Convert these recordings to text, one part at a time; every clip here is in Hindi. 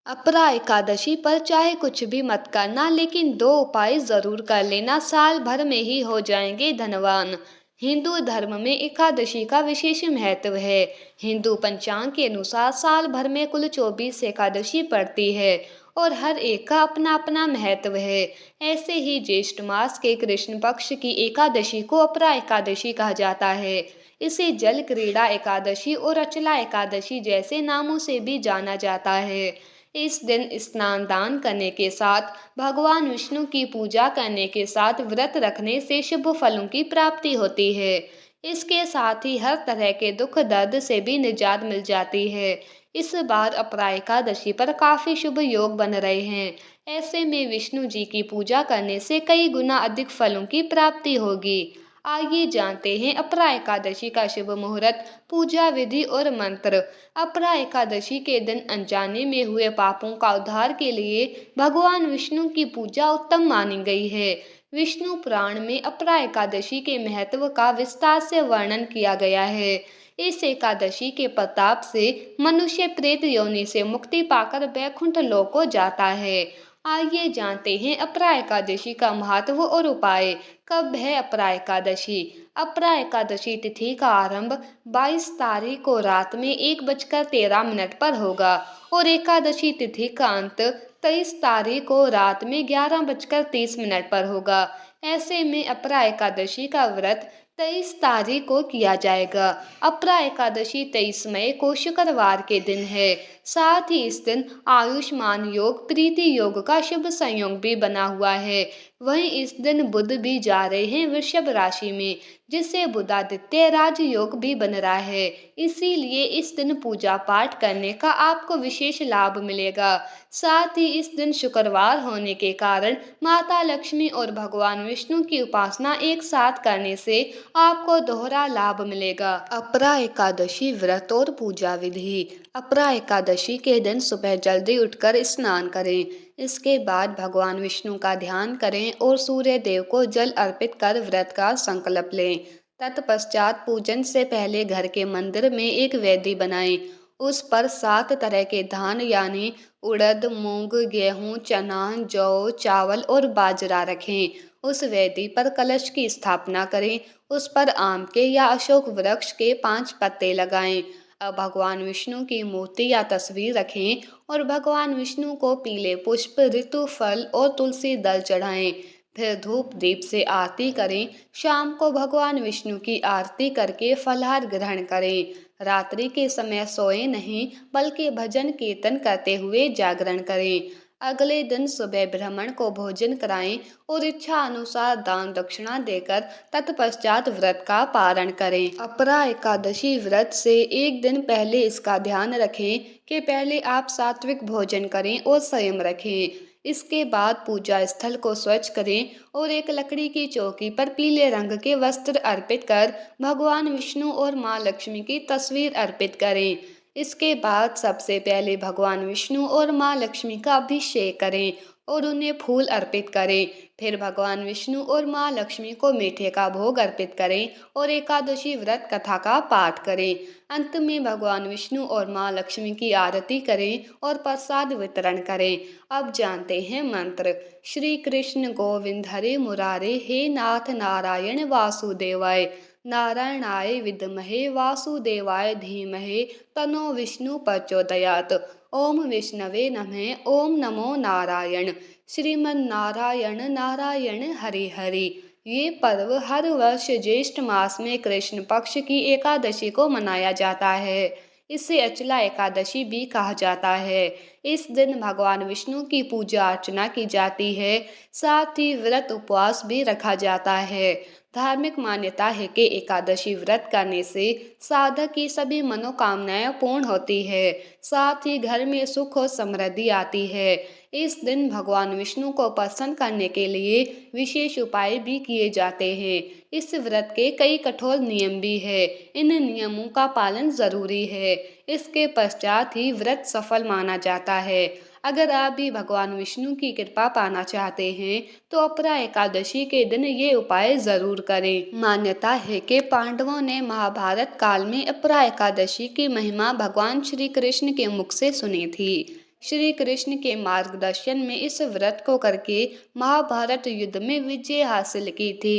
अपरा एकादशी पर चाहे कुछ भी मत करना, लेकिन दो उपाय जरूर कर लेना, साल भर में ही हो जाएंगे धनवान। हिंदू धर्म में एकादशी का विशेष महत्व है। हिंदू पंचांग के अनुसार साल भर में कुल 24 एकादशी पड़ती है और हर एक का अपना अपना महत्व है। ऐसे ही ज्येष्ठ मास के कृष्ण पक्ष की एकादशी को अपरा एकादशी कहा जाता है। इसे जल क्रीड़ा एकादशी और अचला एकादशी जैसे नामों से भी जाना जाता है। इस दिन स्नान दान करने के साथ भगवान विष्णु की पूजा करने के साथ व्रत रखने से शुभ फलों की प्राप्ति होती है। इसके साथ ही हर तरह के दुख दर्द से भी निजात मिल जाती है। इस बार अपरा एकादशी पर काफी शुभ योग बन रहे हैं। ऐसे में विष्णु जी की पूजा करने से कई गुना अधिक फलों की प्राप्ति होगी। आइए जानते हैं अपरा एकादशी का शुभ मुहूर्त, पूजा विधि और मंत्र। अपरा एकादशी के दिन अनजाने में हुए पापों का उद्धार के लिए भगवान विष्णु की पूजा उत्तम मानी गई है। विष्णु पुराण में अपरा एकादशी के महत्व का विस्तार से वर्णन किया गया है। इस एकादशी के प्रताप से मनुष्य प्रेत योनि से मुक्ति पाकर वैकुंठ लोक को जाता है। आइए जानते हैं अपरा एकादशी का महत्व और उपाय। कब है अपरा एकादशी? अपरा एकादशी तिथि का आरंभ 22 तारीख को रात में 1:13 पर होगा और एकादशी तिथि का अंत 23 तारीख को रात में 11:30 पर होगा। ऐसे में अपरा एकादशी का व्रत 23 तारीख को किया जाएगा। अपरा एकादशी 23 मई को शुक्रवार के दिन है। साथ ही इस दिन आयुष्मान योग, प्रीति योग का शुभ संयोग भी बना हुआ है। वहीं इस दिन बुध भी जा रहे हैं वृषभ राशि में, जिससे बुधादित्य राजयोग भी बन रहा है। इसीलिए इस दिन पूजा पाठ करने का आपको विशेष लाभ मिलेगा। साथ ही इस दिन शुक्रवार होने के कारण माता लक्ष्मी और भगवान विष्णु की उपासना एक साथ करने से आपको दोहरा लाभ मिलेगा। अपरा एकादशी व्रत और पूजा विधि। अपरा एकादशी के दिन सुबह जल्दी उठकर स्नान करें। इसके बाद भगवान विष्णु का ध्यान करें और सूर्य देव को जल अर्पित कर व्रत का संकल्प लें। तत्पश्चात पूजन से पहले घर के मंदिर में एक वेदी बनाएं। उस पर 7 तरह के धान यानी उड़द, मूंग, गेहूं, चना, जौ, चावल और बाजरा रखें। उस वेदी पर कलश की स्थापना करें। उस पर आम के या अशोक वृक्ष के 5 पत्ते लगाएं। अब भगवान विष्णु की मूर्ति या तस्वीर रखें और भगवान विष्णु को पीले पुष्प, ऋतु फल और तुलसी दल चढ़ाएं। फिर धूप दीप से आरती करें। शाम को भगवान विष्णु की आरती करके फलाहार ग्रहण करें। रात्रि के समय सोए नहीं, बल्कि भजन कीर्तन करते हुए जागरण करें। अगले दिन सुबह ब्राह्मण को भोजन कराएं और इच्छा अनुसार दान दक्षिणा देकर तत्पश्चात व्रत का पारण करें। अपरा एकादशी व्रत से एक दिन पहले इसका ध्यान रखें कि पहले आप सात्विक भोजन करें और संयम रखें। इसके बाद पूजा स्थल को स्वच्छ करें और एक लकड़ी की चौकी पर पीले रंग के वस्त्र अर्पित कर भगवान विष्णु और माँ लक्ष्मी की तस्वीर अर्पित करें। इसके बाद सबसे पहले भगवान विष्णु और माँ लक्ष्मी का अभिषेक करें और उन्हें फूल अर्पित करें। फिर भगवान विष्णु और माँ लक्ष्मी को मीठे का भोग अर्पित करें और एकादशी व्रत कथा का पाठ करें। अंत में भगवान विष्णु और माँ लक्ष्मी की आरती करें और प्रसाद वितरण करें। अब जानते हैं मंत्र। श्री कृष्ण गोविंद हरे मुरारे, हे नाथ नारायण वासुदेवाय। नारायणाय विद्महे वासुदेवाय धीमहि तनो विष्णु प्रचोदयात्। ओम विष्णवे नमः। ओम नमो नारायण। श्रीमन नारायण नारायण हरि हरि। ये पर्व हर वर्ष ज्येष्ठ मास में कृष्ण पक्ष की एकादशी को मनाया जाता है। इसे अचला एकादशी भी कहा जाता है। इस दिन भगवान विष्णु की पूजा अर्चना की जाती है। साथ ही व्रत उपवास भी रखा जाता है। धार्मिक मान्यता है कि एकादशी व्रत करने से साधक की सभी मनोकामनाएं पूर्ण होती है। साथ ही घर में सुख और समृद्धि आती है। इस दिन भगवान विष्णु को प्रसन्न करने के लिए विशेष उपाय भी किए जाते हैं। इस व्रत के कई कठोर नियम भी है। इन नियमों का पालन जरूरी है। इसके पश्चात ही व्रत सफल माना जाता है। अगर आप भी भगवान विष्णु की कृपा पाना चाहते हैं तो अपरा एकादशी के दिन ये उपाय जरूर करें। मान्यता है कि पांडवों ने महाभारत काल में अपरा एकादशी की महिमा भगवान श्री कृष्ण के मुख से सुनी थी। श्री कृष्ण के मार्गदर्शन में इस व्रत को करके महाभारत युद्ध में विजय हासिल की थी।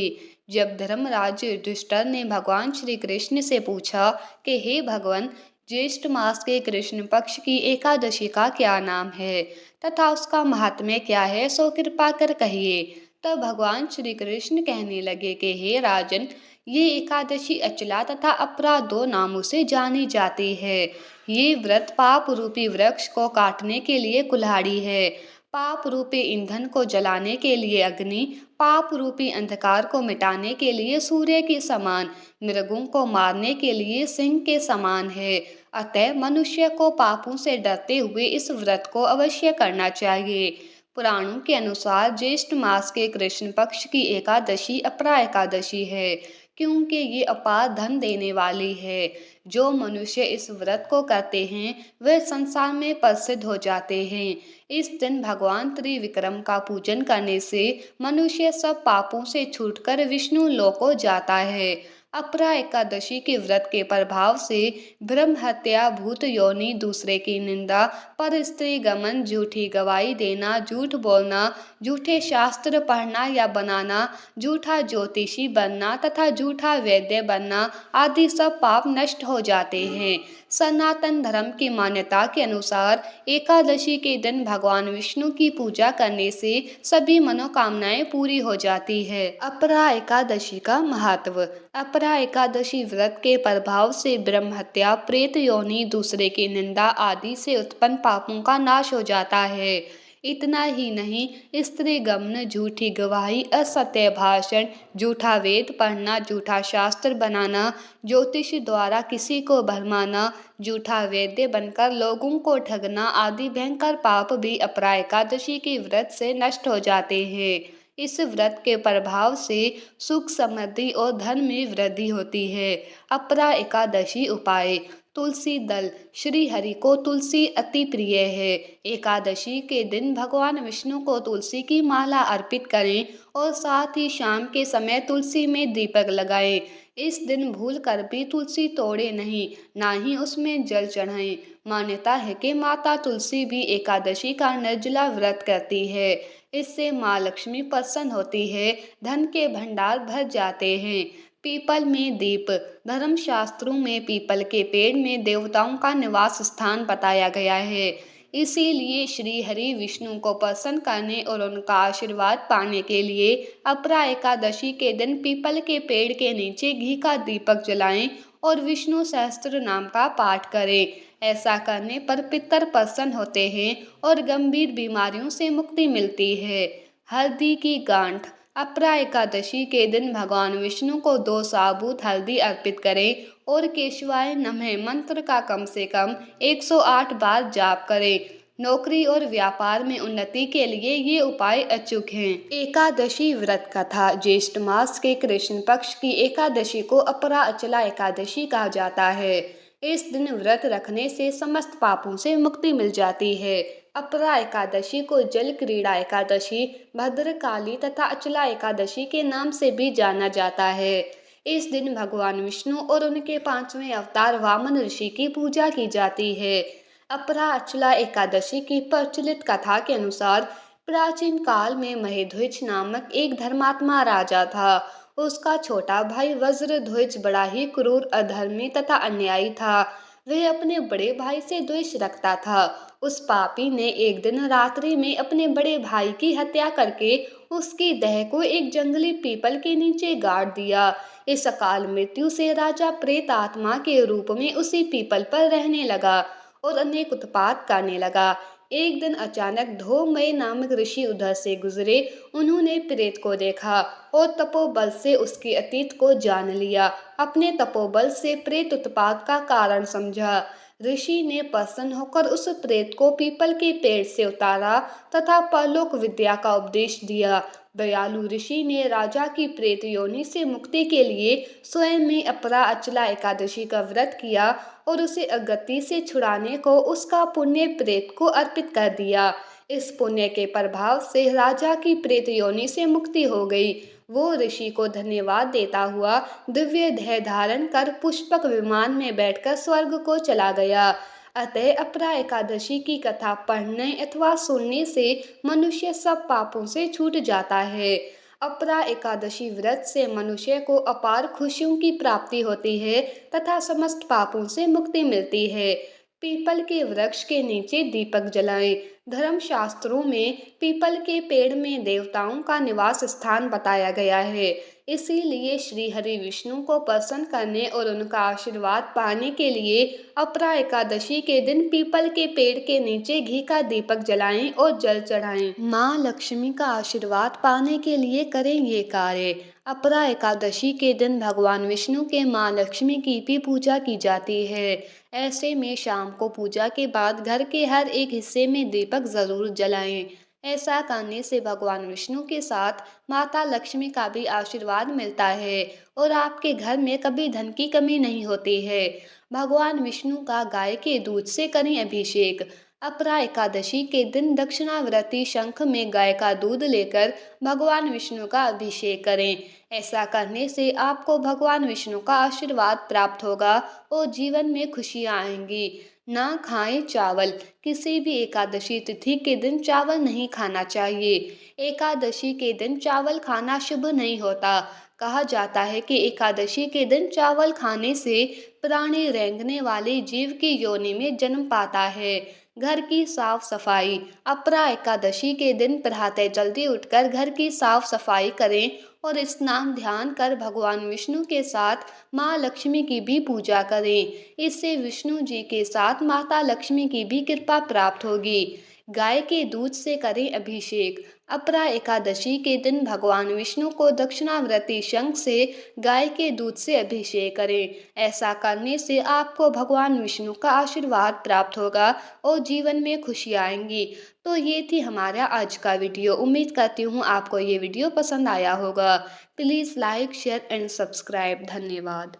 जब धर्मराज युधिष्ठिर ने भगवान श्री कृष्ण से पूछा कि हे भगवान, ज्येष्ठ मास के कृष्ण पक्ष की एकादशी का क्या नाम है तथा उसका महात्म्य क्या है, सो कृपा कर कहिए। तब भगवान श्री कृष्ण कहने लगे कि हे राजन, ये एकादशी अचला तथा अपरा दो नामों से जानी जाती है। ये व्रत पाप रूपी वृक्ष को काटने के लिए कुल्हाड़ी है, पाप रूपी ईंधन को जलाने के लिए अग्नि, पाप रूपी अंधकार को मिटाने के लिए सूर्य के समान, मृगों को मारने के लिए सिंह के समान है। अतः मनुष्य को पापों से डरते हुए इस व्रत को अवश्य करना चाहिए। पुराणों के अनुसार ज्येष्ठ मास के कृष्ण पक्ष की एकादशी अपरा एकादशी है, क्योंकि ये अपार धन देने वाली है। जो मनुष्य इस व्रत को करते हैं वे संसार में प्रसिद्ध हो जाते हैं। इस दिन भगवान त्रिविक्रम का पूजन करने से मनुष्य सब पापों से छूटकर विष्णु लोक को जाता है। अपरा एकादशी के व्रत के प्रभाव से ब्रह्म हत्या, भूत योनि, दूसरे की निंदा, पर स्त्री गमन, झूठी गवाही देना, झूठ बोलना, झूठे शास्त्र पढ़ना या बनाना, झूठा ज्योतिषी बनना तथा झूठा वैद्य बनना आदि सब पाप नष्ट हो जाते हैं। सनातन धर्म की मान्यता के अनुसार एकादशी के दिन भगवान विष्णु की पूजा करने से सभी मनोकामनाएं पूरी हो जाती है। अपरा एकादशी का महत्व। अपरा एकादशी व्रत के प्रभाव से ब्रह्म हत्या, प्रेत योनि, दूसरे की निंदा आदि से उत्पन्न पापों का नाश हो जाता है। इतना ही नहीं, स्त्री गमन, झूठी गवाही, असत्य भाषण, झूठा वेद पढ़ना, झूठा शास्त्र बनाना, ज्योतिष द्वारा किसी को भरमाना, झूठा वैद्य बनकर लोगों को ठगना आदि भयंकर पाप भी अपरा एकादशी के व्रत से नष्ट हो जाते हैं। इस व्रत के प्रभाव से सुख, समृद्धि और धन में वृद्धि होती है। अपरा एकादशी उपाय। तुलसी दल। श्री हरि को तुलसी अति प्रिय है। एकादशी के दिन भगवान विष्णु को तुलसी की माला अर्पित करें और साथ ही शाम के समय तुलसी में दीपक लगाएं। इस दिन भूल कर भी तुलसी तोड़े नहीं, ना ही उसमें जल चढ़ाएं। मान्यता है कि माता तुलसी भी एकादशी का निर्जला व्रत करती है। इससे माँ लक्ष्मी प्रसन्न होती है, धन के भंडार भर जाते हैं। पीपल में दीप। धर्मशास्त्रों में पीपल के पेड़ में देवताओं का निवास स्थान बताया गया है। इसीलिए श्री हरि विष्णु को प्रसन्न करने और उनका आशीर्वाद पाने के लिए अपरा एकादशी के दिन पीपल के पेड़ के नीचे घी का दीपक जलाएं और विष्णु सहस्त्र नाम का पाठ करें। ऐसा करने पर पितर प्रसन्न होते हैं और गंभीर बीमारियों से मुक्ति मिलती है। हल्दी की गांठ। अपरा एकादशी के दिन भगवान विष्णु को 2 साबुत हल्दी अर्पित करें और केशवाय नमः मंत्र का कम से कम 108 बार जाप करें। नौकरी और व्यापार में उन्नति के लिए ये उपाय अचूक हैं। एकादशी व्रत कथा। ज्येष्ठ मास के कृष्ण पक्ष की एकादशी को अपरा अचला एकादशी कहा जाता है। इस दिन व्रत रखने से समस्त पापों से मुक्ति मिल जाती है। अपरा एकादशी को जल क्रीड़ा एकादशी, भद्रकाली तथा अचला एकादशी के नाम से भी जाना जाता है। इस दिन भगवान विष्णु और उनके 5वें अवतार वामन ऋषि की पूजा की जाती है। अपरा अचला एकादशी की प्रचलित कथा के अनुसार प्राचीन काल में महेध्वज नामक एक धर्मात्मा राजा था। उसका छोटा भाई वज्रध्वज बड़ा ही क्रूर, अधर्मी तथा अन्यायी था। वह अपने बड़े भाई से द्वेष रखता था। उस पापी ने एक दिन रात्रि में अपने बड़े भाई की हत्या करके उसकी देह को एक जंगली पीपल के नीचे गाड़ दिया। इस अकाल मृत्यु से राजा प्रेत आत्मा के रूप में उसी पीपल पर रहने लगा और अनेक उत्पात करने लगा। एक दिन अचानक धोमय नामक ऋषि उधर से गुजरे। उन्होंने प्रेत को देखा और तपोबल से उसके अतीत को जान लिया। अपने तपोबल से प्रेत उत्पात का कारण समझा। ऋषि ने प्रसन्न होकर उस प्रेत को पीपल के पेड़ से उतारा तथा परलोक विद्या का उपदेश दिया। दयालु ऋषि ने राजा की प्रेत योनि से मुक्ति के लिए स्वयं में अपरा अचला एकादशी का व्रत किया और उसे अगति से छुड़ाने को उसका पुण्य प्रेत को अर्पित कर दिया। इस पुण्य के प्रभाव से राजा की प्रेत योनि से मुक्ति हो गई। वो ऋषि को धन्यवाद देता हुआ दिव्य देह धारण कर पुष्पक विमान में बैठकर स्वर्ग को चला गया। अतः अपरा एकादशी की कथा पढ़ने अथवा सुनने से मनुष्य सब पापों से छूट जाता है। अपरा एकादशी व्रत से मनुष्य को अपार खुशियों की प्राप्ति होती है तथा समस्त पापों से मुक्ति मिलती है। पीपल के वृक्ष के नीचे दीपक जलाएं। धर्म शास्त्रों में पीपल के पेड़ में देवताओं का निवास स्थान बताया गया है। इसीलिए श्री हरि विष्णु को प्रसन्न करने और उनका आशीर्वाद पाने के लिए अपरा एकादशी के दिन पीपल के पेड़ के नीचे घी का दीपक जलाएं और जल चढ़ाएं। माँ लक्ष्मी का आशीर्वाद पाने के लिए करें ये कार्य। अपरा एकादशी के दिन भगवान विष्णु के माँ लक्ष्मी की भी पूजा की जाती है। ऐसे में शाम को पूजा के बाद घर के हर एक हिस्से में दीपक जरूर जलाएं। ऐसा करने से भगवान विष्णु के साथ माता लक्ष्मी का भी आशीर्वाद मिलता है और आपके घर में कभी धन की कमी नहीं होती है। भगवान विष्णु का गाय के दूध से करें अभिषेक। अपरा एकादशी के दिन दक्षिणाव्रती शंख में गाय का दूध लेकर भगवान विष्णु का अभिषेक करें। ऐसा करने से आपको भगवान विष्णु का आशीर्वाद प्राप्त होगा और जीवन में खुशियाँ आएंगी। ना खाएं चावल। किसी भी एकादशी तिथि के दिन चावल नहीं खाना चाहिए। एकादशी के दिन चावल खाना शुभ नहीं होता। कहा जाता है कि एकादशी के दिन चावल खाने से प्राणी रेंगने वाले जीव की योनि में जन्म पाता है। घर की साफ सफाई। अपरा एकादशी के दिन प्रातः जल्दी उठकर घर की साफ सफाई करें और स्नान ध्यान कर भगवान विष्णु के साथ माँ लक्ष्मी की भी पूजा करें। इससे विष्णु जी के साथ माता लक्ष्मी की भी कृपा प्राप्त होगी। गाय के दूध से करें अभिषेक। अपरा एकादशी के दिन भगवान विष्णु को दक्षिणाव्रती शंख से गाय के दूध से अभिषेक करें। ऐसा करने से आपको भगवान विष्णु का आशीर्वाद प्राप्त होगा और जीवन में खुशी आएंगी। तो ये थी हमारा आज का वीडियो। उम्मीद करती हूँ आपको ये वीडियो पसंद आया होगा। Please like share and subscribe. धन्यवाद।